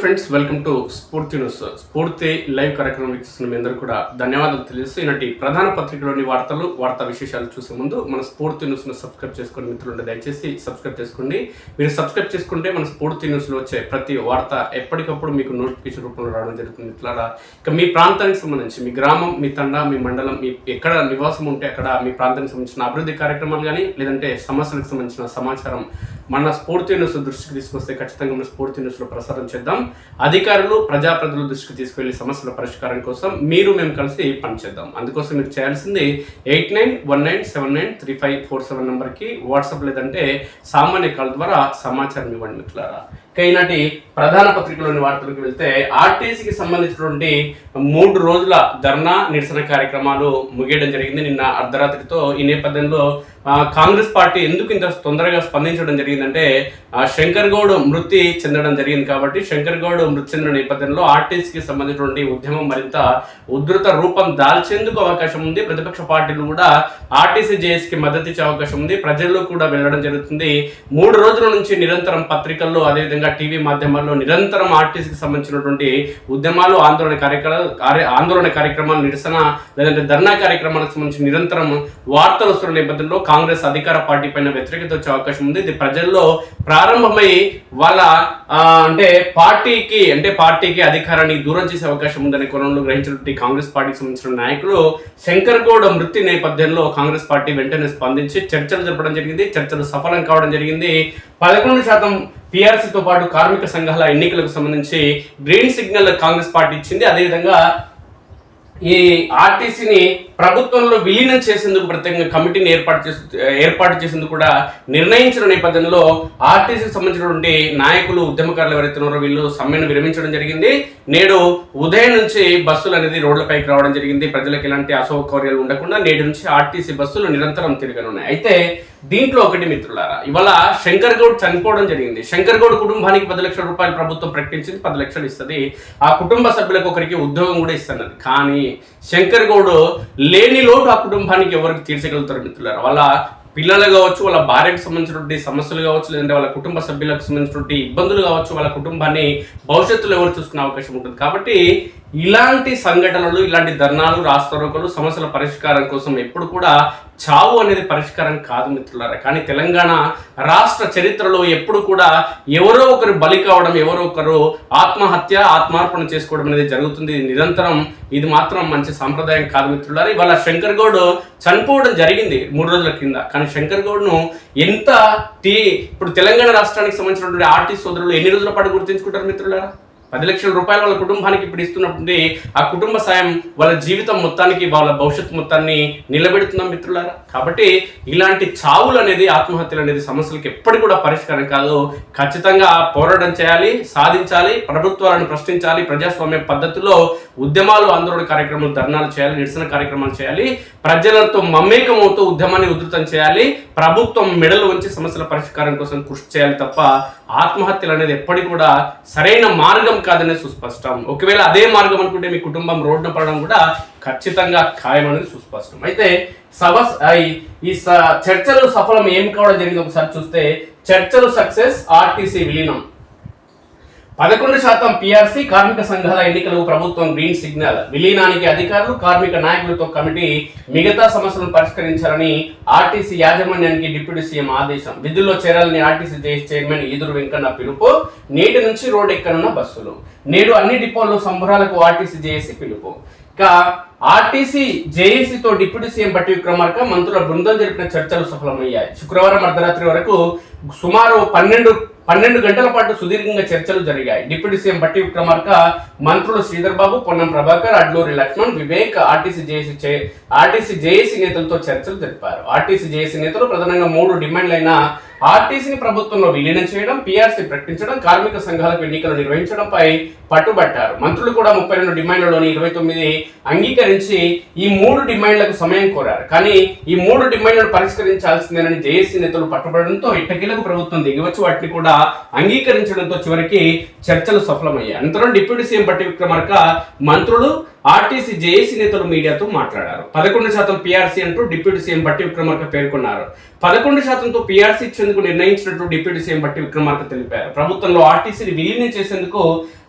Friends, welcome to స్ఫూర్తి news. స్ఫూర్తి live కార్యక్రమం వీక్షిస్తున్న మీ అందరూ కూడా ధన్యవాదాలు తెలియజేస్తూ ఈనాటి ప్రధాన పత్రికలోని వార్తా విశేషాలు చూసే ముందు మన స్ఫూర్తి న్యూస్ ను సబ్స్క్రైబ్ చేసుకోండి. మిత్రులు దయచేసి సబ్స్క్రైబ్ చేసుకోండి. మీరు సబ్స్క్రైబ్ చేసుకుంటే మన స్ఫూర్తి న్యూస్ లో వచ్చే ప్రతి వార్త ఎప్పటికప్పుడు మీకు నోటిఫికేషన్ రూపంలో రావడం జరుగుతుంది. మిత్రులారా, ఇక మీ ప్రాంతానికి సంబంధించి మీ గ్రామం, మీ తండా, మీ మండలం, మీ ఎక్కడ నివాసం ఉంటే అక్కడ మీ ప్రాంతానికి సంబంధించిన అభివృద్ధి కార్యక్రమాలు కానీ లేదంటే సమస్యలకు సంబంధించిన సమాచారం మన స్ఫూర్తి న్యూస్ దృష్టికి తీసుకొస్తే ఖచ్చితంగా మన స్ఫూర్తి న్యూస్ లో ప్రసారం చేద్దాం. అధికారులు, ప్రజాప్రతినిధుల దృష్టికి తీసుకెళ్లి సమస్యల పరిష్కారం కోసం మేము కలిసి పనిచేద్దాం. అందుకోసం మీరు చేయాల్సింది 8919793547 నంబర్కి వాట్సాప్ లేదంటే సామాన్య కాల్ ద్వారా సమాచారం ఇవ్వండి. మిత్రులారా, ఈనాటి ప్రధాన పత్రికలోని వార్తలకు వెళ్తే ఆర్టీసీకి సంబంధించినటువంటి 3 రోజుల ధర్నా నిరసన కార్యక్రమాలు ముగియడం జరిగింది నిన్న అర్ధరాత్రితో. ఈ నేపథ్యంలో కాంగ్రెస్ పార్టీ ఎందుకు ఇంత తొందరగా స్పందించడం జరిగిందంటే శంకర్ గౌడ్ మృతి చెందడం జరిగింది కాబట్టి శంకర్ గౌడ్ మృతి చెందిన నేపథ్యంలో ఆర్టీసీకి సంబంధించినటువంటి ఉద్యమం మరింత ఉధృత రూపం దాల్చేందుకు అవకాశం ఉంది. ప్రతిపక్ష పార్టీలు కూడా ఆర్టీసీ జేఏసీకి మద్దతు ఇచ్చే అవకాశం ఉంది. ప్రజల్లో కూడా వెళ్ళడం జరుగుతుంది. 3 రోజుల నుంచి నిరంతరం పత్రికల్లో అదేవిధంగా టీవీ మాధ్యమాల్లో నిరంతరం ఆర్టీసీకి సంబంధించినటువంటి ఉద్యమాలు, ఆందోళన కార్యక్రమాలు, నిరసన లేదంటే ధర్నా కార్యక్రమాలకు సంబంధించి నిరంతరం వార్తలు వస్తున్న నేపథ్యంలో కాంగ్రెస్ అధికార పార్టీ పైన వ్యతిరేకత వచ్చే అవకాశం ఉంది. ఇది ప్రజల్లో ప్రారంభమై వాళ్ళ పార్టీకి అధికారాన్ని దూరం చేసే అవకాశం ఉందనే కోణంలో గ్రహించినటువంటి కాంగ్రెస్ పార్టీకి సంబంధించిన నాయకులు శంకర్ గౌడ్ మృతి నేపథ్యంలో కాంగ్రెస్ పార్టీ వెంటనే స్పందించి చర్చలు జరపడం జరిగింది. చర్చలు సఫలం కావడం జరిగింది. 11% పిఆర్సీతో పాటు కార్మిక సంఘాల ఎన్నికలకు సంబంధించి గ్రీన్ సిగ్నల్ కాంగ్రెస్ పార్టీ ఇచ్చింది. అదేవిధంగా ఈ ఆర్టీసీని ప్రభుత్వంలో విలీనం చేసేందుకు ప్రత్యేకంగా కమిటీని ఏర్పాటు చేసేందుకు కూడా నిర్ణయించిన నేపథ్యంలో ఆర్టీసీకి సంబంధించినటువంటి నాయకులు, ఉద్యమకారులు ఎవరైతే ఉన్నారో వీళ్ళు సమ్మెను విరమించడం జరిగింది. నేడు ఉదయం నుంచి బస్సులు అనేది రోడ్లపైకి రావడం జరిగింది. ప్రజలకు ఎలాంటి అసౌకర్యాలు ఉండకుండా నేడు నుంచి ఆర్టీసీ బస్సులు నిరంతరం తిరగనున్నాయి. అయితే దీంట్లో ఒకటి మిత్రులారా, ఇవాళ శంకర్ గౌడ్ చనిపోవడం జరిగింది. శంకర్ గౌడ్ కుటుంబానికి 10 లక్షల రూపాయలు ప్రభుత్వం ప్రకటించింది. 10 లక్షలు ఇస్తుంది. ఆ కుటుంబ సభ్యులకు ఒకరికి ఉద్యోగం కూడా ఇస్తున్నది. కానీ శంకర్ గౌడ్ లేని లోటు ఆ కుటుంబానికి ఎవరికి తీర్చగలుగుతారు మిత్రులారా? వాళ్ళ పిల్లలు కావచ్చు, వాళ్ళ భార్యకు సంబంధించినటువంటి సమస్యలు కావచ్చు, లేదంటే వాళ్ళ కుటుంబ సభ్యులకు సంబంధించినటువంటి ఇబ్బందులు కావచ్చు, వాళ్ళ కుటుంబాన్ని భవిష్యత్తులో ఎవరు చూసుకునే అవకాశం ఉంటుంది. కాబట్టి ఇలాంటి సంఘటనలు, ఇలాంటి ధర్నాలు, రాస్తారోకలు, సమస్యల పరిష్కారం కోసం ఎప్పుడు కూడా చావు అనేది పరిష్కారం కాదు మిత్రులారా. కానీ తెలంగాణ రాష్ట్ర చరిత్రలో ఎప్పుడు కూడా ఎవరో ఒకరు బలి కావడం, ఎవరో ఒకరు ఆత్మార్పణ చేసుకోవడం అనేది జరుగుతుంది నిరంతరం. ఇది మాత్రం మంచి సాంప్రదాయం కాదు మిత్రులారా. ఇవాళ శంకర్ గౌడ్ చనిపోవడం జరిగింది 3 రోజుల కింద. కానీ శంకర్ గౌడ్ను ఇప్పుడు తెలంగాణ రాష్ట్రానికి సంబంధించినటువంటి ఆర్టీసీ సోదరులు ఎన్ని రోజుల పాటు గుర్తించుకుంటారు మిత్రులారా? 10 లక్షల రూపాయలు వాళ్ళ కుటుంబానికి ఇప్పుడు ఇస్తున్నప్పుడు ఆ కుటుంబ సాయం వాళ్ళ జీవితం మొత్తానికి, వాళ్ళ భవిష్యత్తు మొత్తాన్ని నిలబెడుతున్నాం మిత్రులారా. కాబట్టి ఇలాంటి చావులు అనేది, ఆత్మహత్యలు అనేది సమస్యలకు ఎప్పటికీ కూడా పరిష్కారం కాదు. ఖచ్చితంగా పోరాటం చేయాలి, సాధించాలి, ప్రభుత్వాలను ప్రశ్నించాలి, ప్రజాస్వామ్య పద్ధతిలో ఉద్యమాలు, ఆందోళన కార్యక్రమాలు, ధర్నాలు చేయాలి, నిరసన కార్యక్రమాలు చేయాలి, ప్రజలతో మమేకమవుతూ ఉద్యమాన్ని ఉధృతం చేయాలి, ప్రభుత్వం మెడలు వంచి సమస్యల పరిష్కారం కోసం కృషి చేయాలి తప్ప ఆత్మహత్యలు అనేది ఎప్పటికీ కూడా సరైన మార్గం కాదనేది సుస్పష్టం. ఒకవేళ అదే మార్గం అనుకుంటే మీ కుటుంబం రోడ్డున పడడం కూడా ఖచ్చితంగా ఖాయం అనేది సుస్పష్టం. అయితే ఈ చర్చలు సఫలం ఏం కావడం జరిగింది ఒకసారి చూస్తే, చర్చలు సక్సెస్, ఆర్టీసీ విలీనం, 11% పిఆర్సీ, కార్మిక సంఘాల ఎన్నికలకు ప్రభుత్వం గ్రీన్ సిగ్నల్, విలీనానికి అధికారులు, కార్మిక నాయకులతో కమిటీ, మిగతా సమస్యలను పరిష్కరించాలని ఆర్టీసీ యాజమాన్యానికి డిప్యూటీ సీఎం ఆదేశం, విధుల్లో చేరాలని ఆర్టీసీ జేఏసీ చైర్మన్ ఈదురు వెంకన్న పిలుపు, నేటి నుంచి రోడ్ ఎక్కనున్న బస్సులు, నేడు అన్ని డిపోల్లో సంబరాలకు ఆర్టీసీ జేఏసీ పిలుపు. ఇక ఆర్టీసీ జేఏసీతో డిప్యూటీ సీఎం బట్టి విక్రమార్క మంత్రుల బృందం జరిపిన చర్చలు సఫలమయ్యాయి. శుక్రవారం అర్ధరాత్రి వరకు సుమారు 12 గంటల పాటు సుదీర్ఘంగా చర్చలు జరిగాయి. డిప్యూటీ సీఎం బట్టి విక్రమార్క, మంత్రులు శ్రీధర్ బాబు, పొన్నం ప్రభాకర్, అడ్లూరి లక్ష్మణ్, వివేక్ ఆర్టీసీ జేఏసీ నేతలతో చర్చలు జరిపారు. ఆర్టీసీ జేఏసీ నేతలు ప్రధానంగా 3 డిమాండ్లైన ఆర్టీసీని ప్రభుత్వంలో విలీనం చేయడం, పిఆర్సీ ప్రకటించడం, కార్మిక సంఘాలకు ఎన్నికలు నిర్వహించడంపై పట్టుబట్టారు. మంత్రులు కూడా 32 డిమాండ్లలోని 29 అంగీకరించి ఈ 3 డిమాండ్లకు సమయం కోరారు. కానీ ఈ 3 డిమాండ్లను పరిష్కరించాల్సిందేనని జేఏసీ నేతలు పట్టుబడడంతో ఇట్టకేలకు ప్రభుత్వం దిగివచ్చి వాటిని కూడా అంగీకరించడంతో చివరికి చర్చలు సఫలమయ్యాయి. అనంతరం డిప్యూటీ సీఎం బట్టి విక్రమార్క, మంత్రులు, ఆర్టీసీ జేఏసీ నేతలు మీడియాతో మాట్లాడారు. 11% పిఆర్సీ అంటూ డిప్యూటీ సీఎం బట్టి విక్రమార్క పేర్కొన్నారు. 11%తో పిఆర్సీ ఇచ్చేందుకు నిర్ణయించినట్లు డిప్యూటీ సీఎం బట్టి విక్రమార్క తెలిపారు. ప్రభుత్వంలో ఆర్టీసీని విలీనం చేసేందుకు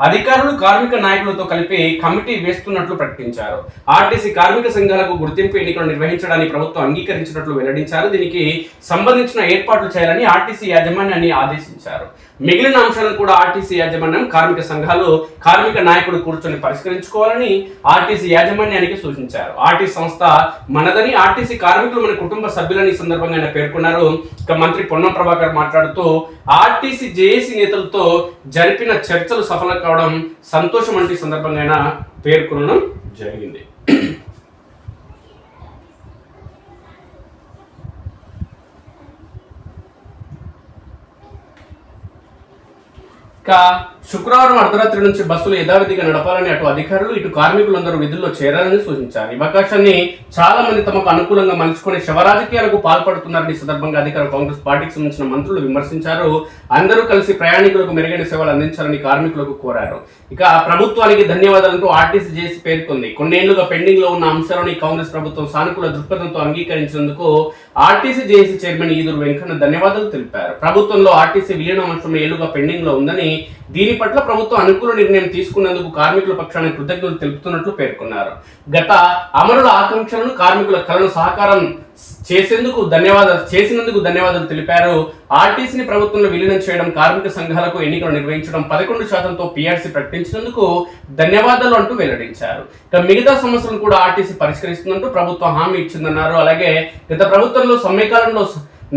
అధికారులు కార్మిక నాయకులతో కలిపి కమిటీ వేస్తున్నట్లు ప్రకటించారు. ఆర్టీసీ కార్మిక సంఘాలకు గుర్తింపు ఎన్నికలు నిర్వహించడానికి ప్రభుత్వం అంగీకరించినట్లు వెల్లడించారు. దీనికి సంబంధించిన ఏర్పాట్లు చేయాలని ఆర్టీసీ యాజమాన్యాన్ని ఆదేశించారు. మిగిలిన అంశాలను కూడా ఆర్టీసీ యాజమాన్యం, కార్మిక సంఘాలు, కార్మిక నాయకులు కూర్చొని పరిష్కరించుకోవాలని ఆర్టీసీ యాజమాన్యానికి సూచించారు. ఆర్టీసీ సంస్థ మనదని, ఆర్టీసీ కార్మికులు మన కుటుంబ సభ్యులని సందర్భంగా ఆయన పేర్కొన్నారు. ఇక మంత్రి పొన్నం ప్రభాకర్ మాట్లాడుతూ ఆర్టీసీ జేఏసీ నేతలతో జరిపిన చర్చలు సఫలం కావడం సంతోషం వంటి సందర్భంగా ఆయన పేర్కొనడం జరిగింది. ఇక శుక్రవారం అర్ధరాత్రి నుంచి బస్సులు యథావిధిగా నడపాలని అటు అధికారులు, ఇటు కార్మికులందరూ విధుల్లో చేరాలని సూచించారు. ఈ అవకాశాన్ని చాలా మంది తమకు అనుకూలంగా మలుచుకొని శవరాజకీయాలకు పాల్పడుతున్నారని సందర్భంగా అధికార కాంగ్రెస్ పార్టీకి సంబంధించిన మంత్రులు విమర్శించారు. అందరూ కలిసి ప్రయాణికులకు మెరుగైన సేవలు అందించాలని కార్మికులకు కోరారు. ఇక ప్రభుత్వానికి ధన్యవాదాలంటూ ఆర్టీసీ జేసీ పేర్కొంది. కొన్నేళ్లుగా పెండింగ్ లో ఉన్న అంశాలను కాంగ్రెస్ ప్రభుత్వం సానుకూల దృక్పథంతో అంగీకరించినందుకు ఆర్టీసీ జేసీ చైర్మన్ ఈదురు వెంకన్న ధన్యవాదాలు తెలిపారు. ప్రభుత్వంలో ఆర్టీసీ విలీనం అంశం ఏళ్లుగా పెండింగ్ లో ఉందని, దీని పట్ల ప్రభుత్వం అనుకూల నిర్ణయం తీసుకున్నందుకు కార్మికుల పక్షాన కృతజ్ఞతలు తెలుపుతున్నట్లు పేర్కొన్నారు. గత అమరుల ఆకాంక్షలను, కార్మికుల కలను సహకారం చేసినందుకు ధన్యవాదాలు తెలిపారు. ఆర్టీసీని ప్రభుత్వంలో విలీనం చేయడం, కార్మిక సంఘాలకు ఎన్నికలు నిర్వహించడం, 11% పీఆర్సీ ప్రకటించినందుకు ధన్యవాదాలు అంటూ వెల్లడించారు. ఇక మిగతా సమస్యలను కూడా ఆర్టీసీ పరిష్కరిస్తుందంటూ ప్రభుత్వం హామీ ఇచ్చిందన్నారు. అలాగే గత ప్రభుత్వంలో సమ్మెకాలంలో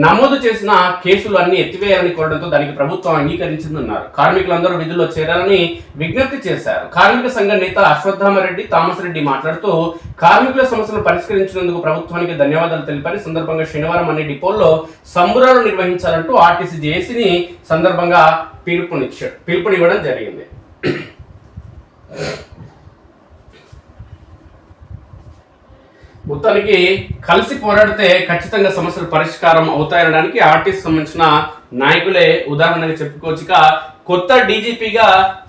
నమోదు చేసిన కేసులు అన్ని ఎత్తివేయాలని కోరడంతో దానికి ప్రభుత్వం అంగీకరించిందన్నారు. కార్మికులందరూ విధుల్లో చేరాలని విజ్ఞప్తి చేశారు. కార్మిక సంఘ నేత అశ్వత్థామరెడ్డి, థామస్ రెడ్డి మాట్లాడుతూ కార్మికుల సమస్యలను పరిష్కరించినందుకు ప్రభుత్వానికి ధన్యవాదాలు తెలిపారు. సందర్భంగా శనివారం అన్ని డిపోల్లో సంబురాలు నిర్వహించాలంటూ ఆర్టీసీ జేఏసీని సందర్భంగా పిలుపునివ్వడం జరిగింది. మొత్తానికి కలిసి పోరాడితే ఖచ్చితంగా సమస్యలు పరిష్కారం అవుతాయనడానికి ఆర్టీసీ సంబంధించిన నాయకులే ఉదాహరణగా చెప్పుకోవచ్చు. కొత్త డీజీపీగా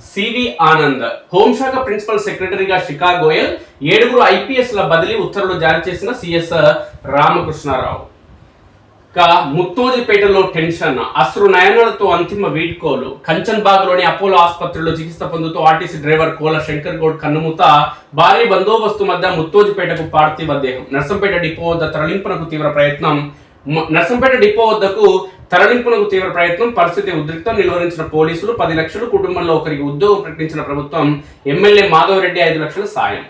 సివి ఆనంద్, హోంశాఖ ప్రిన్సిపల్ సెక్రటరీగా శిఖా గోయల్, 7 ఐపీఎస్ల బదిలీ ఉత్తర్వులు జారీ చేసిన సిఎస్ రామకృష్ణారావు. ముత్తోజిపేటలో టెన్షన్, అశ్రు నయనాలతో అంతిమ వీడ్కోలు. కంచన్బాగ్లోని అపోలో ఆసుపత్రిలో చికిత్స పొందుతూ ఆర్టీసీ డ్రైవర్ కోల శంకర్ గౌడ్ కన్నుమూత. భారీ బందోబస్తు మధ్య ముత్తోజిపేటకు పార్థివ దేహం. నర్సంపేట డిపో వద్ద తరలింపునకు తీవ్ర ప్రయత్నం. పరిస్థితి ఉద్రిక్తం. నిలువరించిన పోలీసులు. 10 లక్షలు, కుటుంబంలో ఒకరికి ఉద్యోగం ప్రకటించిన ప్రభుత్వం. ఎమ్మెల్యే మాధవరెడ్డి 5 లక్షల సాయం.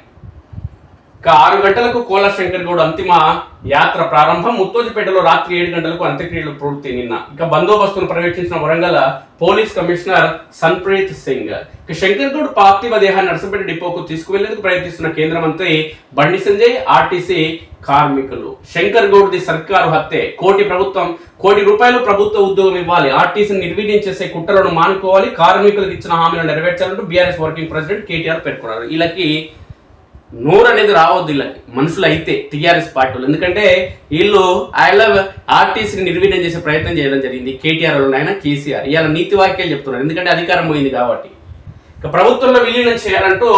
6 గంటలకు కోల శంకర్ గౌడ్ అంతిమ యాత్ర ప్రారంభం. ముత్తోజిపేటలో రాత్రి 7 గంటలకు అంత్యక్రియలు పూర్తి. నిన్న బందోబస్తును పర్యవేక్షించిన వరంగల్ పోలీస్ కమిషనర్ సన్ప్రీత్ సింగ్. శంకర్ గౌడ్ పార్థివ దేహాన్ని నర్సంపేట డిపోకు తీసుకువెళ్లేందుకు ప్రయత్నిస్తున్న కేంద్ర మంత్రి బండి సంజయ్, ఆర్టీసీ కార్మికులు. శంకర్ గౌడ్ ది సర్కారు హత్యే, కోటి రూపాయలు ప్రభుత్వ ఉద్యోగం ఇవ్వాలి, ఆర్టీసీని నిర్వీర్యం చేసే కుట్రలను మానుకోవాలి, కార్మికులకు ఇచ్చిన హామీలను నెరవేర్చాలంటూ బీఆర్ఎస్ వర్కింగ్ ప్రెసిడెంట్ కేటీఆర్ పేర్కొన్నారు. వీళ్ళకి నోరు అనేది రావద్దు వీళ్ళకి, మనుషులు అయితే టీఆర్ఎస్ పార్టీలు. ఎందుకంటే వీళ్ళు ఆర్టీసీని నిర్వీర్యం చేసే ప్రయత్నం చేయడం జరిగింది. కేటీఆర్ ఆయన, కేసీఆర్ ఇవాళ నీతి వాక్యాలు చెప్తున్నారు. ఎందుకంటే అధికారం పోయింది కాబట్టి. ప్రభుత్వంలో విలీనం చేయాలంటూ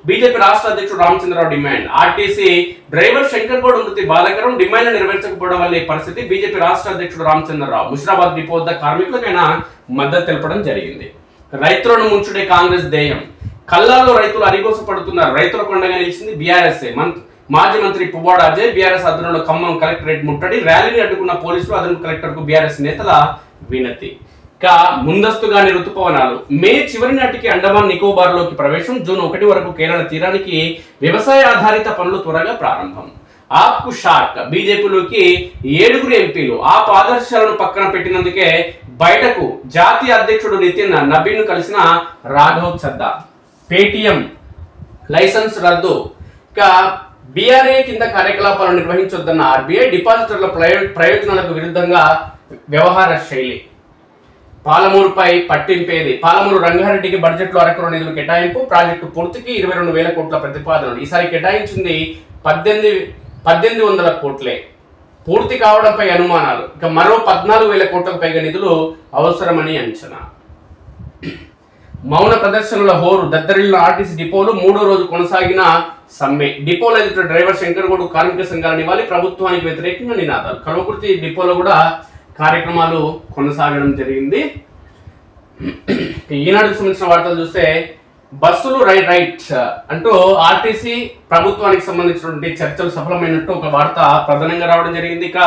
బీజేపీ రాష్ట్ర అధ్యక్షుడు Ramachandra Rao demand. RTC driver Shankar Goud మృతి బాధాకరం, డిమాండ్ నెరవేర్చకపోవడం వల్ల ఈ పరిస్థితి. బీజేపీ రాష్ట్ర అధ్యక్షుడు రామచంద్రరావు ముషిరాబాద్ డిపో వద్ద కార్మికులకైనా మద్దతు తెలపడం జరిగింది. రైతులను ముంచుడే కాంగ్రెస్ ధ్యేయం. కల్లాల్లో రైతులు అరిగోస పడుతున్నారు. రైతుల కొండగా నిలిచింది బీఆర్ఎస్. మాజీ మంత్రి పువ్వాడ అజయ్ బీఆర్ఎస్ ఆధ్వర్యంలో ఖమ్మం కలెక్టరేట్ ముట్టడి. ర్యాలీని అడ్డుకున్న పోలీసులు, అదనపు కలెక్టర్ కు బీఆర్ఎస్ నేతల వినతి. ముందస్తుగానే ఋతుపవనాలు. మే చివరి నాటికి అండమాన్ నికోబార్ లోకి ప్రవేశం. జూన్ 1 వరకు కేరళ తీరానికి వ్యవసాయ ఆధారిత పనులు త్వరగా ప్రారంభం. ఆప్కు షాక్, బీజేపీలోకి 7 ఎంపీలు. ఆప్ ఆదర్శాలను పక్కన పెట్టినందుకే బయటకు. జాతీయ అధ్యక్షుడు నితిన్ నబీన్ కలిసిన రాఘవ్ చద్దా. పేటిఎం లైసెన్స్ రద్దు. బీఆర్ఏ కింద కార్యకలాపాలను నిర్వహించొద్దన్న ఆర్బీఐ. డిపాజిటర్ల ప్రయోజనాలకు విరుద్ధంగా వ్యవహార శైలి. పాలమూరుపై పట్టింపేది. పాలమూరు రంగారెడ్డికి బడ్జెట్లో అరకొర నిధులు కేటాయింపు. ప్రాజెక్టు పూర్తికి 22,000 కోట్ల ప్రతిపాదనలు. ఈసారి కేటాయించింది 1800 కోట్లే. పూర్తి కావడంపై అనుమానాలు. మరో 14,000 కోట్లకు పైగా నిధులు అవసరమని అంచనా. మౌన ప్రదర్శనల హోరు. దద్దరిల్లిన ఆర్టీసీ డిపోలు. 3వ రోజు కొనసాగిన సమ్మె. డిపోలో ఎదుట డ్రైవర్ శంకర్ గౌడ్ కార్మిక సంఘాలను ఇవ్వాలి, ప్రభుత్వానికి వ్యతిరేకంగా నినాదాలు. కల్వకుర్తి డిపోలో కూడా కార్యక్రమాలు కొనసాగడం జరిగింది. ఈనాడుకు సంబంధించిన వార్తలు చూస్తే బస్సులు రైట్ అంటూ ఆర్టీసీ ప్రభుత్వానికి సంబంధించినటువంటి చర్చలు సఫలమైనట్టు ఒక వార్త ప్రధానంగా రావడం జరిగింది. ఇక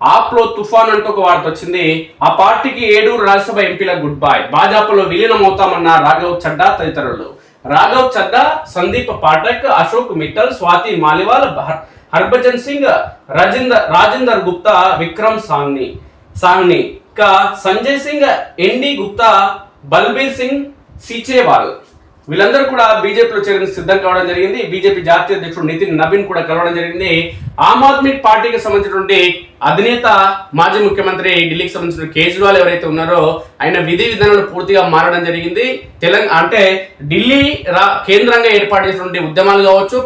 ఆప్లో తుఫాన్ అంటూ ఒక వార్త వచ్చింది. ఆ పార్టీకి 7 రాజ్యసభ ఎంపీల గుడ్ బై, భాజపాలో విలీనమవుతామన్న రాఘవ్ చడ్డా తదితరులు. రాఘవ్ చడ్డా, సందీప్ పాఠక్, అశోక్ మిట్టల్, స్వాతి మాలివాల్, హర్భజన్ సింగ్, రాజేందర్ గుప్తా, విక్రమ్ సాహ్ని, ఇంకా సంజయ్ సింగ్, ఎన్డి గుప్తా, బల్బీర్ సింగ్ సిచేవాల్ వీళ్ళందరూ కూడా బీజేపీలో చేరేందుకు సిద్ధం కావడం జరిగింది. బీజేపీ జాతీయ అధ్యక్షుడు నితిన్ నబీన్ కూడా కలవడం జరిగింది. ఆమ్ ఆద్మీ పార్టీకి సంబంధించినటువంటి అధినేత మాజీ ముఖ్యమంత్రి ఢిల్లీకి సంబంధించిన కేజ్రీవాల్ ఎవరైతే ఉన్నారో ఆయన విధి విధానాలు పూర్తిగా మారడం జరిగింది. అంటే ఢిల్లీ కేంద్రంగా ఏర్పాటు చేసినటువంటి ఉద్యమాలు కావచ్చు,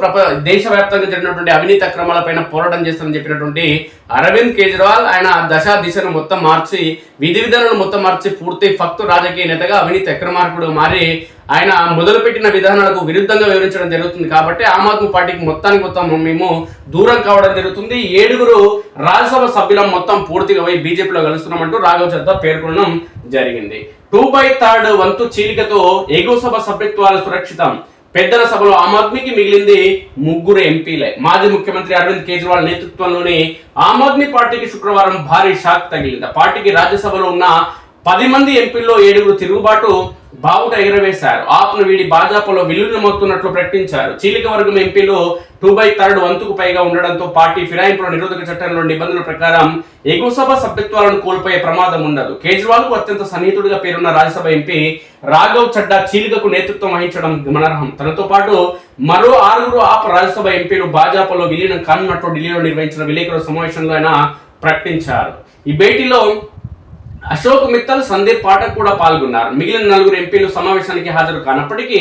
దేశవ్యాప్తంగా జరిగినటువంటి అవినీతి అక్రమాలపైన పోరాటం చేస్తారని చెప్పినటువంటి అరవింద్ కేజ్రీవాల్ ఆయన దశా దిశను మొత్తం మార్చి, విధి విధానాలను మొత్తం మార్చి పూర్తి ఫక్తు రాజకీయ నేతగా అవినీతి అక్రమార్కుడు మారి ఆయన మొదలుపెట్టిన విధానాలకు విరుద్ధంగా వివరించడం జరుగుతుంది. కాబట్టి ఆమ్ ఆద్మీ పార్టీకి మొత్తం మేము దూరం కావడం జరుగుతుంది. 7 రాజ్యసభ సభ్యులం మొత్తం పూర్తిగా పోయి బీజేపీలో కలుస్తున్నామంటూ రాఘవ్ చద్దా పేర్కొనడం జరిగింది. 2/3 వంతు చీలికతో ఎగువ సభ సభ్యత్వాలు సురక్షితం. పెద్దల సభలో ఆమ్ ఆద్మీకి మిగిలింది 3 ఎంపీలే. మాజీ ముఖ్యమంత్రి అరవింద్ కేజ్రీవాల్ నేతృత్వంలోని ఆమ్ ఆద్మీ పార్టీకి శుక్రవారం భారీ షాక్ తగిలింది. పార్టీకి రాజ్యసభలో ఉన్న 10 మంది ఎంపీల్లో 7 తిరుగుబాటు బావుట ఎగరవేశారు. ఆప్ను వీడి భాజపాలో విలీనమవుతున్నట్లు ప్రకటించారు. చీలిక వర్గం ఎంపీలు 2/3 వంతుకు పైగా ఉండడంతో పార్టీ ఫిరాయింపుల నిరోధక చట్టంలో నిబంధనల ప్రకారం ఎగువ సభ సభ్యత్వాలను కోల్పోయే ప్రమాదం ఉండదు. కేజ్రీవాల్ కు అత్యంత సన్నిహితుడిగా పేరున్న రాజ్యసభ ఎంపీ రాఘవ్ చడ్డా చీలికకు నేతృత్వం వహించడం గమనార్హం. తనతో పాటు మరో 6 ఆప్ రాజ్యసభ ఎంపీలు భాజపాలో విలీనం కానున్నట్లు ఢిల్లీలో నిర్వహించిన విలేకరుల సమావేశంలో ఆయన ప్రకటించారు. ఈ భేటీలో అశోక్ మిత్తల్, సందీప్ పాఠక్ కూడా పాల్గొన్నారు. మిగిలిన 4 ఎంపీలు సమావేశానికి హాజరు కానప్పటికీ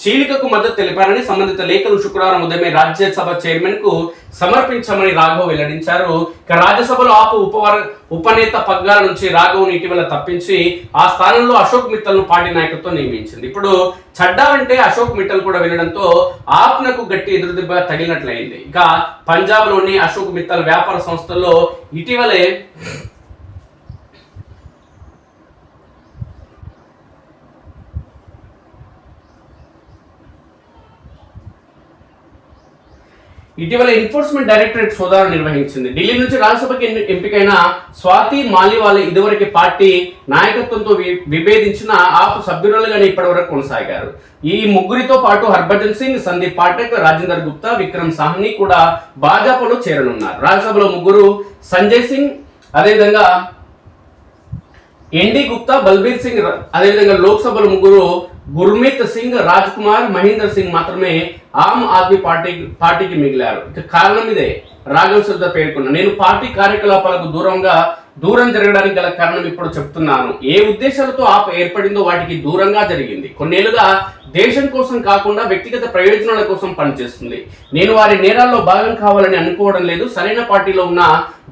చీలికకు మద్దతు తెలిపారని సంబంధిత లేఖలు శుక్రవారం ఉదయమే రాజ్యసభ చైర్మన్ కు సమర్పించామని రాఘవ్ వెల్లడించారు. ఇక రాజ్యసభలో ఆపు ఉపనేత పగ్గాల నుంచి రాఘవ్ను ఇటీవల తప్పించి ఆ స్థానంలో అశోక్ మిత్తల్ ను పార్టీ నాయకత్వం నియమించింది. ఇప్పుడు చడ్డా అంటే అశోక్ మిట్టల్ కూడా వెళ్ళడంతో ఆప్నకు గట్టి ఎదురుదెబ్బ తగిలినట్లయింది. ఇక పంజాబ్ లోని అశోక్ మిత్తల్ వ్యాపార సంస్థల్లో ఇటీవలే ఎన్ఫోర్స్మెంట్ డైరెక్టరేట్ సోదాలు నిర్వహించింది. ఢిల్లీ నుంచి రాజ్యసభకి ఎంపికైన స్వాతి మాలివాల్ ఇదివరకు పార్టీ నాయకత్వంతో విభేదించిన ఆపు సభ్యురాలుగానే ఇప్పటి వరకు కొనసాగారు. ఈ 3తో పాటు హర్భజన్ సింగ్, సందీప్ పాఠక్, రాజేందర్ గుప్తా, విక్రమ్ సాహ్ని కూడా భాజపాలో చేరనున్నారు. రాజ్యసభలో 3 సంజయ్ సింగ్, అదేవిధంగా ఎన్డి గుప్తా, బల్బీర్ సింగ్, అదేవిధంగా లోక్సభలో 3 గుర్మీత్ సింగ్, రాజ్ కుమార్, మహేందర్ సింగ్ మాత్రమే ఆమ్ ఆద్మీ పార్టీకి మిగిలారు. ఇక కారణం ఇదే. రాఘవ్ చద్దా పేర్కొన్నారు, నేను పార్టీ కార్యకలాపాలకు దూరం జరగడానికి గల కారణం ఇప్పుడు చెప్తున్నాను. ఏ ఉద్దేశాలతో ఆప్ ఏర్పడిందో వాటికి దూరంగా జరిగింది. కొన్నేళ్లుగా దేశం కోసం కాకుండా వ్యక్తిగత ప్రయోజనాల కోసం పనిచేస్తుంది. నేను వారి నేరాల్లో భాగం కావాలని అనుకోవడం లేదు. సరైన పార్టీలో ఉన్న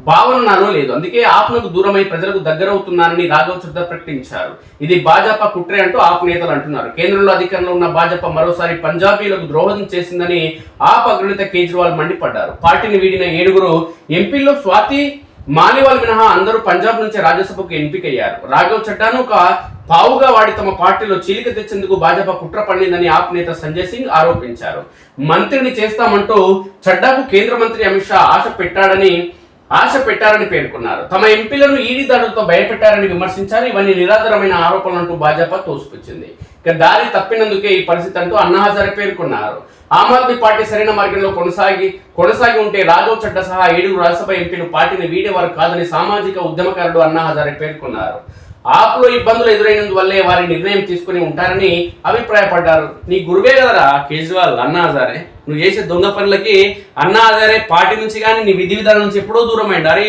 భావన నాలో లేదు. అందుకే ఆప్నకు దూరమై ప్రజలకు దగ్గరవుతున్నానని రాఘవ్ చద్దా ప్రకటించారు. ఇది భాజపా కుట్రే అంటూ ఆప్ నేతలు అంటున్నారు. కేంద్రంలో అధికారంలో ఉన్న భాజపా మరోసారి పంజాబీలకు ద్రోహం చేసిందని ఆప్ అగ్రనేత కేజ్రీవాల్ మండిపడ్డారు. పార్టీని వీడిన 7 ఎంపీల్లో స్వాతి మాలివాల్ మినహా అందరూ పంజాబ్ నుంచి రాజ్యసభకు ఎంపికయ్యారు. రాఘవ్ చడ్డాను ఒక పావుగా వాడి తమ పార్టీలో చీలిక తెచ్చేందుకు భాజపా కుట్ర పన్నిందని ఆప్ నేత సంజయ్ సింగ్ ఆరోపించారు. మంత్రిని చేస్తామంటూ చడ్డాకు కేంద్ర మంత్రి అమిత్ షా ఆశ పెట్టారని పేర్కొన్నారు. తమ ఎంపీలను ఈడీ దాడులతో భయపెట్టారని విమర్శించారు. ఇవన్నీ నిరాధారమైన ఆరోపణలంటూ భాజపా తోసిపుచ్చింది. ఇక దారి తప్పినందుకే ఈ పరిస్థితి అంటూ అన్నా హజారే పేర్కొన్నారు. ఆమ్ ఆద్మీ పార్టీ సరైన మార్గంలో కొనసాగి ఉంటే రాఘవ్ చడ్డా సహా 7 రాజ్యసభ ఎంపీలు పార్టీని వీడేవారు కాదని సామాజిక ఉద్యమకారుడు అన్నా హజారే పేర్కొన్నారు. ఆప్లో ఇబ్బందులు ఎదురైనందువల్లే వారి నిర్ణయం తీసుకుని ఉంటారని అభిప్రాయపడ్డారు. నీ గురువే కదరా కేజ్రీవాల్, అన్నా హజారే. నువ్వు చేసే దొంగ పనులకి అన్నా హజారే పార్టీ నుంచి కానీ నీ విధి విధానం నుంచి ఎప్పుడో దూరం అయ్యాడు. అరే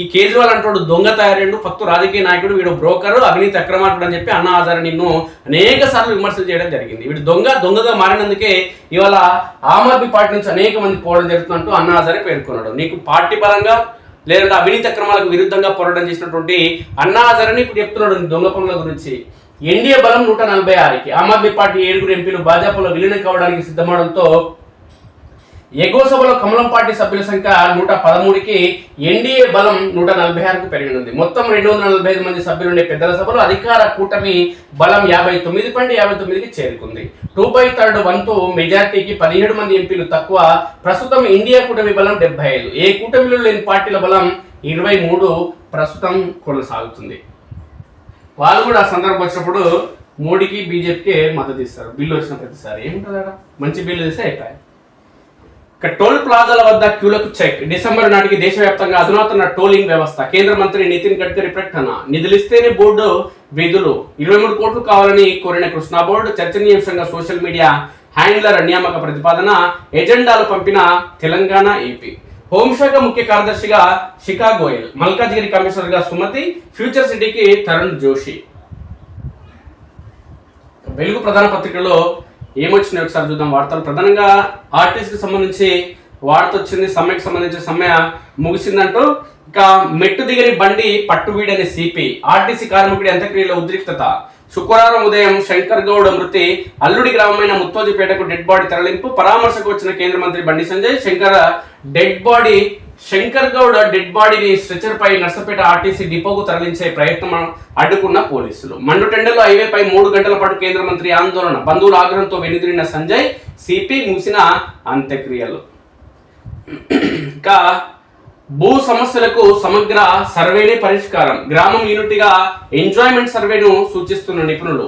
ఈ కేజ్రీవాల్ అంటాడు దొంగ తయారైండు, ఫక్తు రాజకీయ నాయకుడు, వీడు బ్రోకరు, అవినీతి అక్రమార్కుడు అని చెప్పి అన్నా హజారే నిన్ను అనేక సార్లు విమర్శలు చేయడం జరిగింది. వీడు దొంగగా మారినందుకే ఇవాళ ఆమ్ ఆద్మీ పార్టీ నుంచి అనేక మంది పోవడం జరుగుతుందంటూ అన్నా హజారే పేర్కొన్నాడు. నీకు పార్టీ పరంగా లేదంటే అవినీతి అక్రమాలకు విరుద్ధంగా పోరాటం చేసినటువంటి అన్నా హజారే ఇప్పుడు చెప్తున్నాడు దొంగ పనుల గురించి. ఎన్డీఏ బలం 146కి. ఆమ్ ఆద్మీ పార్టీ 7 ఎంపీలు భాజపాలో విలీనం కావడానికి సిద్ధమవడంతో ఎగువ సభలో కమలం పార్టీ సభ్యుల సంఖ్య 113కి, ఎన్డీఏ బలం 146కు పెరిగినది. మొత్తం 245 మంది సభ్యులుండే పెద్దల సభలో అధికార కూటమి బలం 59.59కి చేరుకుంది. 2/3 వంతు మెజార్టీకి 17 మంది ఎంపీలు తక్కువ. ప్రస్తుతం ఇండియా కూటమి బలం 75, ఏ కూటమిలో లేని పార్టీల బలం 23 ప్రస్తుతం కొనసాగుతుంది. వాళ్ళు కూడా సందర్భం వచ్చినప్పుడు మోడీకి బీజేపీకి మద్దతు ఇస్తారు. బిల్లు వచ్చిన ప్రతిసారి ఏముంటుంది అక్కడ, మంచి బిల్లు ఇస్తే అయిపోయాయి. ఇక టోల్ ప్లాజాల వద్ద క్యూలకు చెక్. డిసెంబర్ నాటికి దేశవ్యాప్తంగా అధునాతన టోలింగ్ వ్యవస్థ. కేంద్ర మంత్రి నితిన్ గడ్కరీ ప్రకటన. నిధులిస్తేనే బోర్డు విధులు. 23 కోట్లు కావాలని కోరిన కృష్ణా బోర్డు. చర్చనీయాంశంగా సోషల్ మీడియా హ్యాండ్లర్ నియామక ప్రతిపాదన. ఎజెండాలు పంపిన తెలంగాణ, ఏపీ. హోంశాఖ ముఖ్య కార్యదర్శిగా శిఖా గోయల్. మల్కాజ్గిరి కమిషనర్గా సుమతి. ఫ్యూచర్ సిటీకి తరుణ్ జోషి. వెలుగు ప్రధాన పత్రికలో ఏమొచ్చినాయి ఒకసారి చూద్దాం వార్తలు. ప్రధానంగా ఆర్టీసీకి సంబంధించి వార్త వచ్చింది. సమ్మెకి సంబంధించి సమ్మె ముగిసిందంటూ. ఇక మెట్టు దిగని బండి పట్టు వీడని సిపి. ఆర్టీసీ కార్మికుడి అంత్యక్రియల ఉద్రిక్తత. శుక్రవారం ఉదయం శంకర్ గౌడ్ మృతి. అల్లుడి గ్రామమైన ముత్తోజిపేటకు డెడ్ బాడీ తరలింపు. పరామర్శకు వచ్చిన కేంద్ర మంత్రి బండి సంజయ్. శంకర్ గౌడ్ డెడ్ బాడీని స్ట్రెచర్ పై నర్సపేట ఆర్టీసీ డిపోకు తరలించే ప్రయత్నం అడ్డుకున్న పోలీసులు. మండుటెండలో హైవేపై 3 గంటల పాటు కేంద్ర మంత్రి ఆందోళన. బంధువుల ఆగ్రహంతో వెనుదిరిన సంజయ్. సిపి ముగిసిన అంత్యక్రియలు. ఇంకా భూ సమస్యలకు సమగ్ర సర్వేనే పరిష్కారం. గ్రామం యూనిట్గా ఎంజాయ్మెంట్ సర్వేను సూచిస్తున్న నిపుణులు.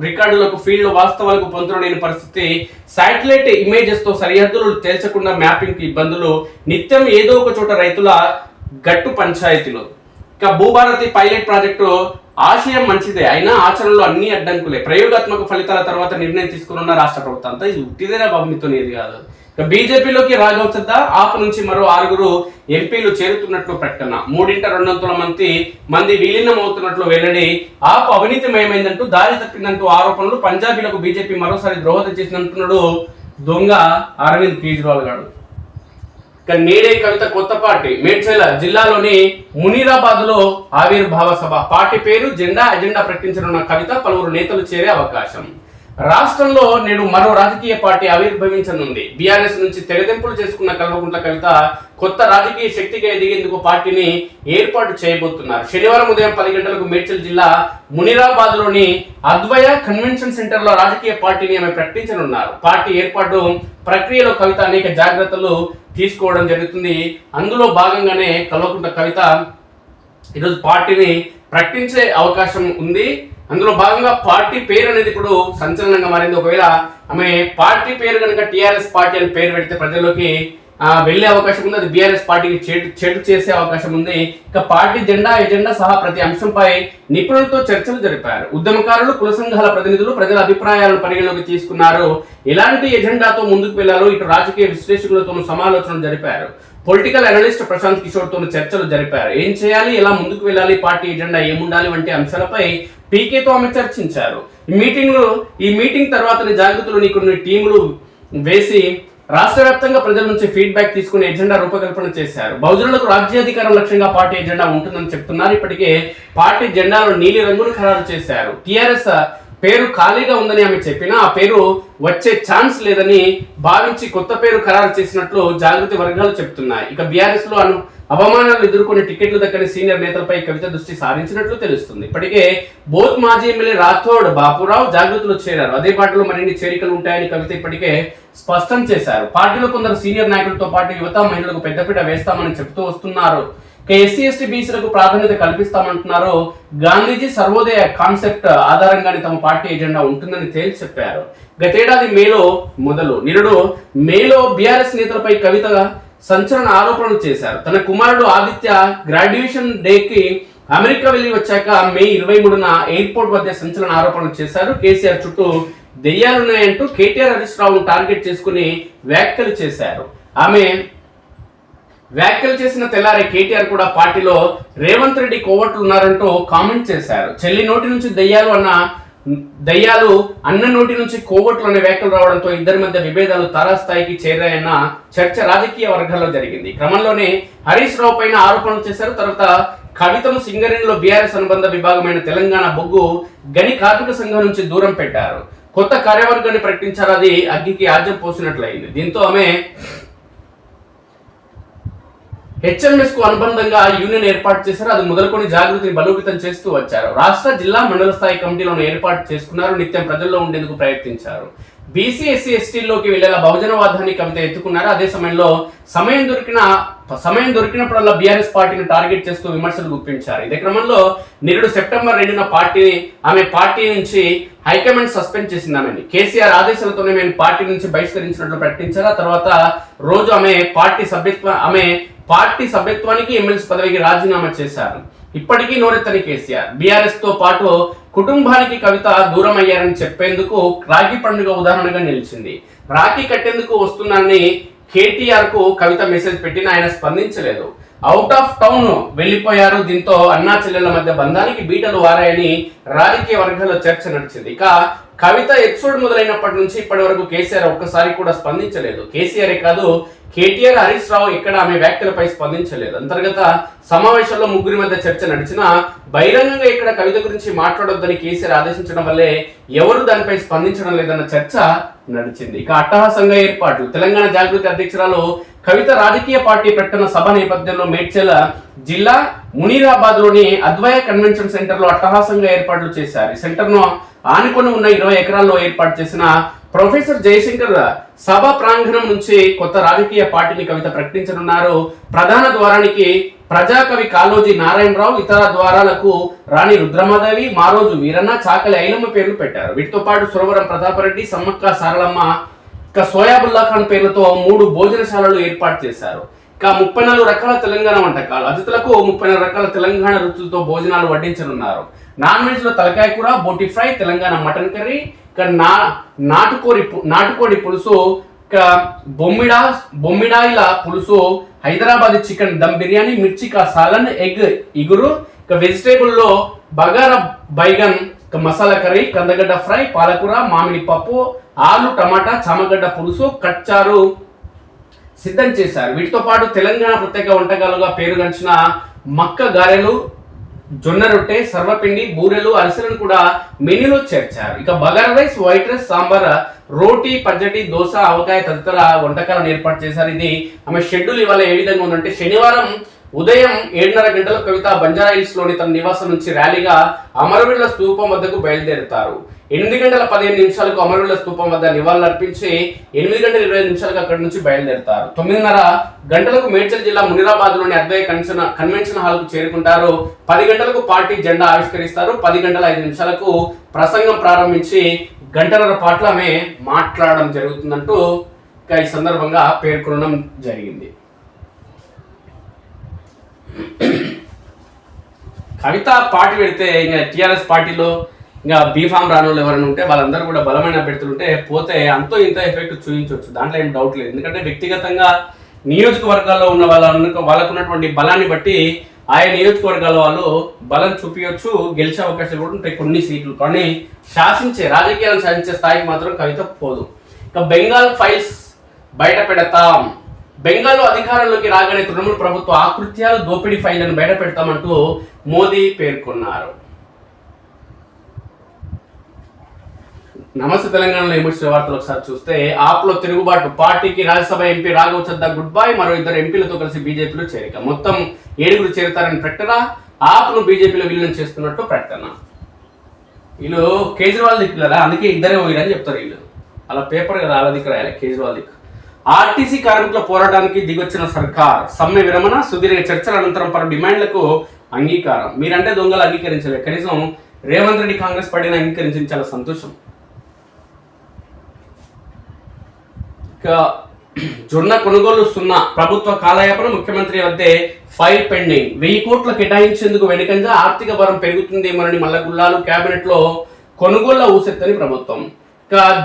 రికార్డులకు ఫీల్డ్ వాస్తవాలకు పొందలేని పరిస్థితి. శాటిలైట్ ఇమేజెస్ తో సరిహద్దులు తేల్చకుండా మ్యాపింగ్ ఇబ్బందులు. నిత్యం ఏదో ఒక చోట రైతుల గట్టు పంచాయతీలు. ఇక భూభారతి పైలట్ ప్రాజెక్టు ఆశయం మంచిదే, అయినా ఆచరణలో అన్ని అడ్డంకులే. ప్రయోగాత్మక ఫలితాల తర్వాత నిర్ణయం తీసుకున్న రాష్ట్ర ప్రభుత్వం. అంతా ఇది ఉట్టిదేనా బాబు, మీతో ఏది కాదు. బీజేపీలోకి రాఘవ్ చద్దా. ఆప్ నుంచి మరో 6 ఎంపీలు చేరుతున్నట్లు ప్రకటన. 200 మంది విలీనం అవుతున్నట్లు వెల్లడి. ఆప్ అవినీతిమయమైందంటూ, దారి తప్పిందంటూ ఆరోపణలు. పంజాబీలకు బీజేపీ మరోసారి ద్రోహదం చేసినంటున్నాడు దొంగ అరవింద్ కేజ్రీవాల్ గారు. ఇక నేడే కవిత కొత్త పార్టీ. మేడ్చల్ జిల్లాలోని మునీరాబాద్ లో ఆవిర్భావ సభ. పార్టీ పేరు, ఎజెండా ప్రకటించనున్న కవిత. పలువురు నేతలు చేరే అవకాశం. రాష్ట్రంలో నేడు మరో రాజకీయ పార్టీ ఆవిర్భవించనుంది. బీఆర్ఎస్ నుంచి తెగదెంపులు చేసుకున్న కల్వకుంట్ల కవిత కొత్త రాజకీయ శక్తిగా ఎదిగేందుకు పార్టీని ఏర్పాటు చేయబోతున్నారు. శనివారం ఉదయం 10 గంటలకు మేడ్చల్ జిల్లా మునీరాబాద్ లోని అద్వయ కన్వెన్షన్ సెంటర్ లో రాజకీయ పార్టీని ఆమె ప్రకటించనున్నారు. పార్టీ ఏర్పాటు ప్రక్రియలో కవిత అనేక జాగ్రత్తలు తీసుకోవడం జరుగుతుంది. అందులో భాగంగానే కల్వకుంట్ల కవిత ఈరోజు పార్టీని ప్రకటించే అవకాశం ఉంది. అందులో భాగంగా పార్టీ పేరు అనేది ఇప్పుడు సంచలనంగా మారింది. ఒకవేళ ఆమె పార్టీ పేరు కనుక టీఆర్ఎస్ పార్టీ అని పేరు పెడితే ప్రజల్లోకి వెళ్లే అవకాశం ఉంది. అది బీఆర్ఎస్ పార్టీకి చెడు చేసే అవకాశం ఉంది. ఇక పార్టీ ఎజెండా సహా ప్రతి అంశంపై నిపుణులతో చర్చలు జరిపారు. ఉద్యమకారులు, కుల సంఘాల ప్రతినిధులు ప్రజల అభిప్రాయాలను పరిగణలోకి తీసుకున్నారు. ఎలాంటి ఎజెండాతో ముందుకు వెళ్లారో ఇటు రాజకీయ విశ్లేషకులతో సమాలోచనలు జరిపారు. పొలిటికల్ అనలిస్ట్ ప్రశాంత్ కిషోర్ తో చర్చలు జరిపారు. ఏం చేయాలి, ఎలా ముందుకు వెళ్ళాలి, పార్టీ ఎజెండా ఏముండాలి వంటి అంశాలపై పీకేతో ఆమె చర్చించారు. ఈ మీటింగ్ తర్వాత జాగ్రత్తలు కొన్ని టీములు వేసి రాష్ట్ర వ్యాప్తంగా ప్రజల నుంచి ఫీడ్బ్యాక్ తీసుకుని ఎజెండా రూపకల్పన చేశారు. బహుజనులకు రాజ్యాధికారం లక్ష్యంగా పార్టీ ఎజెండా ఉంటుందని చెప్తున్నారు. ఇప్పటికే పార్టీ జెండాలో నీలి రంగును ఖరారు చేశారు. టీఆర్ఎస్ పేరు ఖాళీగా ఉందని ఆమె చెప్పినా ఆ పేరు వచ్చే ఛాన్స్ లేదని భావించి కొత్త పేరు ఖరారు చేసినట్లు జాగృతి వర్గాలు చెప్తున్నాయి. ఇక బీఆర్ఎస్ లో అవమానాలు ఎదుర్కొని టికెట్లు దక్కని సీనియర్ నేతలపై కవిత దృష్టి సారించినట్లు తెలుస్తుంది. ఇప్పటికే బోత్ మాజీ ఎమ్మెల్యే రాథోడ్ బాపురావు జాగృతిలో చేరారు. అదే పార్టీలో మరిన్ని చేరికలు ఉంటాయని కవిత ఇప్పటికే స్పష్టం చేశారు. పార్టీలో కొందరు సీనియర్ నాయకులతో పాటు యువత, మహిళలకు పెద్దపీట వేస్తామని చెబుతూ వస్తున్నారు. ఎస్సీ ఎస్టీ బీసీలకు ప్రాధాన్యత కల్పిస్తామంటున్నారు. గాంధీజీ సర్వోదయ కాన్సెప్ట్ ఆధారంగానే తమ పార్టీ ఎజెండా ఉంటుందని తేల్చి చెప్పారు. గతేడాది నిరుడు మేలో బీఆర్ఎస్ నేతలపై కవిత సంచలన ఆరోపణలు చేశారు. తన కుమారుడు ఆదిత్య గ్రాడ్యుయేషన్ డేకి అమెరికా వెళ్లి వచ్చాక మే 23న ఎయిర్పోర్ట్ వద్ద సంచలన ఆరోపణలు చేశారు. కేసీఆర్ చుట్టూ దెయ్యాలున్నాయంటూ కేటీఆర్ హరీష్ రావును టార్గెట్ చేసుకుని వ్యాఖ్యలు చేశారు. ఆమె వ్యాఖ్యలు చేసిన తెల్లారే కేటీఆర్ కూడా పార్టీలో రేవంత్ రెడ్డి కోవట్లు ఉన్నారంటూ కామెంట్ చేశారు. చెల్లి నోటి నుంచి దయ్యాలు అన్న నోటి నుంచి కోవట్లు అనే వ్యాఖ్యలు రావడంతో ఇద్దరి మధ్య విభేదాలు తారాస్థాయికి చేరాయన్న చర్చ రాజకీయ వర్గాల్లో జరిగింది. క్రమంలోనే హరీష్ రావు పైన ఆరోపణలు చేశారు. తర్వాత కవితను సింగరేణిలో బీఆర్ఎస్ అనుబంధ విభాగమైన తెలంగాణ బొగ్గు గని కార్మిక సంఘం నుంచి దూరం పెట్టారు. కొత్త కార్యవర్గాన్ని ప్రకటించారు. అది అగ్గికి ఆజ్యం పోసినట్లయింది. దీంతో ఆమె హెచ్ఎంఎస్ కు అనుబంధంగా యూనియన్ ఏర్పాటు చేశారు. అది మొదలుకొని జాగృతిని బలోపేతం చేస్తూ వచ్చారు. రాష్ట్ర, జిల్లా, మండల స్థాయి కమిటీలను ఏర్పాటు చేసుకున్నారు. నిత్యం ప్రజల్లో ఉండేందుకు ప్రయత్నించారు. బీసీ, ఎస్సీ, ఎస్టీల్లోకి వెళ్లేలా బహుజనవాదాన్ని కవిత ఎత్తుకున్నారు. అదే సమయంలో సమయం దొరికినప్పుడల్లా బీఆర్ఎస్ పార్టీని టార్గెట్ చేస్తూ విమర్శలు గుప్పించారు. ఇదే క్రమంలో నిరుడు సెప్టెంబర్ 2న ఆమె పార్టీ నుంచి హైకమాండ్ సస్పెండ్ చేసింది. ఆమెని కేసీఆర్ ఆదేశాలతోనే మేము పార్టీ నుంచి బహిష్కరించినట్లు ప్రకటించారు. ఆ తర్వాత రోజు ఆమె పార్టీ సభ్యత్వానికి, ఎమ్మెల్సీ పదవికి రాజీనామా చేశారు. ఇప్పటికీ నోరెత్తని కేసీఆర్. బీఆర్ఎస్ తో పాటు కుటుంబానికి కవిత దూరం అయ్యారని చెప్పేందుకు రాఖీ పండుగ ఉదాహరణగా నిలిచింది. రాఖీ కట్టేందుకు వస్తున్నారని కేటీఆర్ కు కవిత మెసేజ్ పెట్టినా ఆయన స్పందించలేదు. అవుట్ ఆఫ్ టౌన్ వెళ్లిపోయారు. దీంతో అన్నా చెల్లెల మధ్య బంధానికి బీటలు వారాయని రాజకీయ వర్గాల్లో చర్చ నడిచింది. ఇక కవిత ఎపిసోడ్ మొదలైనప్పటి నుంచి ఇప్పటి వరకు కేసీఆర్ ఒక్కసారి కూడా స్పందించలేదు. కేసీఆర్ కాదు, కేటీఆర్, హరీష్ రావు ఎక్కడ ఆమె వ్యాఖ్యలపై స్పందించలేదు. అంతర్గత సమావేశంలో ముగ్గురి మధ్య చర్చ నడిచినా బహిరంగంగా ఇక్కడ కవిత గురించి మాట్లాడొద్దని కేసీఆర్ ఆదేశించడం వల్లే ఎవరు దానిపై స్పందించడం లేదన్న చర్చ నడిచింది. ఇక అట్టహాసంగా ఏర్పాట్లు. తెలంగాణ జాగృతి అధ్యక్షురాలు కవిత రాజకీయ పార్టీ ప్రకటన సభ నేపథ్యంలో మేడ్చల్ జిల్లా మునీరాబాద్ లోని అద్వయ కన్వెన్షన్ సెంటర్ లో అట్టహాసంగా ఏర్పాట్లు చేశారు. ఈ సెంటర్ ను ఆనుకొని ఉన్న 20 ఎకరాల్లో ఏర్పాటు చేసిన ప్రొఫెసర్ జయశంకర్ సభ ప్రాంగణం నుంచి కొత్త రాజకీయ పార్టీని కవిత ప్రకటించనున్నారు. ప్రధాన ద్వారానికి ప్రజాకవి కాళోజీ నారాయణరావు, ఇతర ద్వారాలకు రాణి రుద్రమాదేవి, మారోజు వీరన్న, చాకలి ఐలమ్మ పేర్లు పెట్టారు. వీటితో పాటు సురవరం ప్రతాపరెడ్డి, సమ్మక్క సారలమ్మ, ఇక సోయాబుల్లా ఖాన్ పేర్లతో 3 భోజనశాలలు ఏర్పాటు చేశారు. ఇక 34 రకాల తెలంగాణ వంటకాలు, అతిథులకు 34 రకాల తెలంగాణ రుచులతో భోజనాలు వడ్డించనున్నారు. నాన్ వెజ్ లో తలకాయ కూర, బోటి ఫ్రై, తెలంగాణ మటన్ కర్రీ, ఇక నాటుకోడి పులుసు, ఇక బొమ్మిడాయిల పులుసు, హైదరాబాద్ చికెన్ దమ్ బిర్యానీ, మిర్చికా సాలన్, ఎగ్ ఇగురు, ఇక వెజిటేబుల్ లో బగారా బైగన్, ఇక మసాలా కర్రీ, కందగడ్డ ఫ్రై, పాలకూర, మామిడి పప్పు, ఆలు టమాటా, చామగడ్డ పులుసు, కచ్చారు సిద్ధం చేశారు. వీటితో పాటు తెలంగాణ ప్రత్యేక వంటకాలుగా పేరుగాంచిన మక్క గారెలు, జొన్న రొట్టె, సర్వపిండి, బూరెలు, అరిసెలను కూడా మెనూలో చేర్చారు. ఇక bagara rice, white rice, sambar, రోటీ, పచ్చడి, దోశ, ఆవకాయ తదితర వంటకాలను ఏర్పాటు చేశారు. ఇది ఆమె షెడ్యూల్ ఇవాళ ఏ విధంగా ఉందంటే, శనివారం ఉదయం 7:30 గంటలకు కవిత బంజారాహిల్స్ లోని తన నివాసం నుంచి ర్యాలీగా అమరవీరుల స్తూపం వద్దకు బయలుదేరుతారు. 8:15 అమరవీరుల స్తూపం వద్ద నివాళులర్పించి 8:25 అక్కడి నుంచి బయలుదేరుతారు. 9:30 గంటలకు మేడ్చల్ జిల్లా మునిరాబాద్ లోని అద్వయ కన్వెన్షన్ హాల్ కు చేరుకుంటారు. 10 గంటలకు పార్టీ జెండా ఆవిష్కరిస్తారు. 10:05 ప్రసంగం ప్రారంభించి గంటన్నర పాటు ఆమె మాట్లాడడం జరుగుతుందంటూ ఈ సందర్భంగా పేర్కొనడం జరిగింది. కవిత పార్టీ పెడితే ఇంకా టీఆర్ఎస్ పార్టీలో ఇంకా బీఫామ్ రానులు ఎవరైనా ఉంటే వాళ్ళందరూ కూడా బలమైన అభ్యర్థులు ఉంటే పోతే అంతో ఇంత ఎఫెక్ట్ చూపించవచ్చు. దాంట్లో ఏం డౌట్ లేదు. ఎందుకంటే వ్యక్తిగతంగా నియోజకవర్గాల్లో ఉన్న వాళ్ళకున్నటువంటి బలాన్ని బట్టి ఆయా నియోజకవర్గాల వాళ్ళు బలం చూపించవచ్చు, గెలిచే అవకాశాలు కూడా ఉంటాయి కొన్ని సీట్లు. కానీ రాజకీయాలను శాసించే స్థాయికి మాత్రం కవిత పోదు. ఇక బెంగాల్ ఫైల్స్ బయట పెడతాం. బెంగాల్లో అధికారంలోకి రాగానే తృణమూల్ ప్రభుత్వ ఆకృత్యాలు, దోపిడీ ఫైళ్లను బయట పెడతామంటూ మోదీ పేర్కొన్నారు. నమస్తే తెలంగాణలో ఏమొచ్చిన వార్తలు ఒకసారి చూస్తే, ఆప్లో తిరుగుబాటు, పార్టీకి Rajya Sabha MP Raghav Chadha good bye, మరో 2 ఎంపీలతో కలిసి బీజేపీలో చేరిక, మొత్తం 7 చేరుతారని ప్రకటన. ఆప్ను బీజేపీలో విలీనం చేస్తున్నట్టు ప్రకటన. వీళ్ళు కేజ్రీవాల్ దిక్కులరా, అందుకే ఇద్దరే పోయిరని చెప్తారు వీళ్ళు. అలా పేపర్ కదా అలా దిక్కు రాయాలి కేజ్రీవాల్ దిక్కు. ఆర్టీసీ కార్మికుల పోరాటానికి దిగొచ్చిన సర్కార్, సమ్మె విరమణ, సుదీర్ఘ చర్చల అనంతరం పలు డిమాండ్లకు అంగీకారం. మీరంటే దొంగలు అంగీకరించలేదు, కనీసం రేవంత్ రెడ్డి కాంగ్రెస్ పార్టీని అంగీకరించింది, చాలా సంతోషం. జొన్న కొనుగోలు 0, ప్రభుత్వ కాలయాపన, ముఖ్యమంత్రి వద్దే ఫైల్ పెండింగ్, 1000 కోట్లు కేటాయించేందుకు వెనుకంజ, ఆర్థిక భారం పెరుగుతుందేమోనని మల్లగుల్లాలు, కేబినెట్ లో కొనుగోళ్ల ఊసెత్తని ప్రభుత్వం.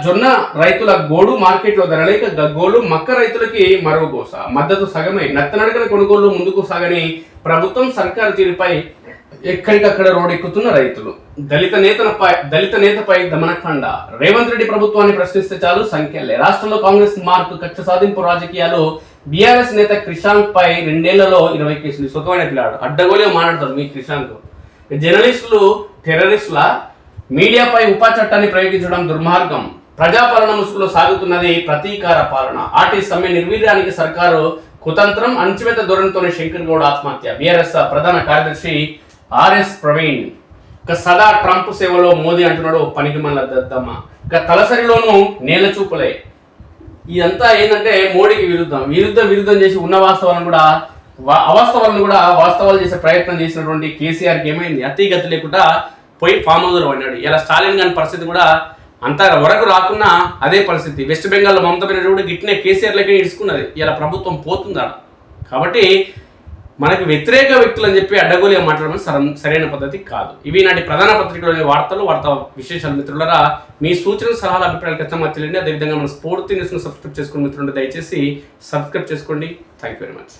జొన్న రైతుల గోడు, మార్కెట్లో ధరలేక గగ్గోలు, మక్క రైతులకి మరో గోస, మద్దతు సగమే, నత్తనడకన కొనుగోళ్లు ముందుకు సాగని ప్రభుత్వం, సర్కారు తీరుపై ఎక్కడికక్కడ రోడ్డెక్కుతున్న రైతులు, దళిత నేతపై దమనకాండ, రేవంత్ రెడ్డి ప్రభుత్వాన్ని ప్రశ్నిస్తే చాలు సంఖ్యలే, రాష్ట్రంలో కాంగ్రెస్ మార్కు, కక్ష సాధింపు రాజకీయాలు, బీఆర్ఎస్ నేత క్రిషాంక్ పై 2 ఏళ్లలో 20 కేసులు. సుఖమైన పిల్లాడు, అడ్డగోలుగా మాట్లాడతారు మీ క్రిషాంక్. జర్నలిస్టులు టెర్రరిస్టుల మీడియాపై ఉపా చట్టాన్ని ప్రయోగించడం దుర్మార్గం, ప్రజాపాలన ముసుగులో సాగుతున్నది ప్రతీకార పాలన, ఆర్టీ సమ్మె నిర్వీర్యానికి సర్కారు కుతంత్రం, అణచివేత ధోరణితోనే శంకర్ గౌడ్ ఆత్మహత్య. బీఆర్ఎస్ ప్రధాన కార్యదర్శి ఆర్ఎస్ ప్రవీణ్. ఇక సదా ట్రంప్ సేవలో మోదీ అంటున్నాడు పనికిమల్ల దద్దమ్మ. ఇక తలసరిలోనూ నేల చూపులే. ఇదంతా ఏంటంటే మోడీకి విరుద్ధం చేసి ఉన్న వాస్తవాలను కూడా అవాస్తవాలను కూడా వాస్తవాలు చేసే ప్రయత్నం చేసినటువంటి కేసీఆర్కి ఏమైంది, అతిగతి లేకుండా పోయి ఫామ్ హౌస్లో పడినాడు. ఇలా స్టాలిన్ గారి పరిస్థితి కూడా అంత వరకు రాకున్నా అదే పరిస్థితి. వెస్ట్ బెంగాల్లో మమతా బెనర్జీ కూడా గిట్నే కేసీఆర్ లెక్క ఇడుచుకున్నది. ఇలా ప్రభుత్వం పోతుందా? కాబట్టి మనకి వ్యతిరేక వ్యక్తులు అని చెప్పి అడ్డగోలుగా మాట్లాడడం సరైన పద్ధతి కాదు. ఇవి నాటి ప్రధాన పత్రికలోని వార్తా విశేషాలు. మిత్రులరా, మీ సూచనలు సలహాలు అభిప్రాయాలు ఖచ్చితంగా తెలియండి. అదేవిధంగా మన స్ఫూర్తి న్యూస్ను సబ్స్క్రైబ్ చేసుకుని మిత్రులు దయచేసి సబ్స్క్రైబ్ చేసుకోండి. Thank you very much.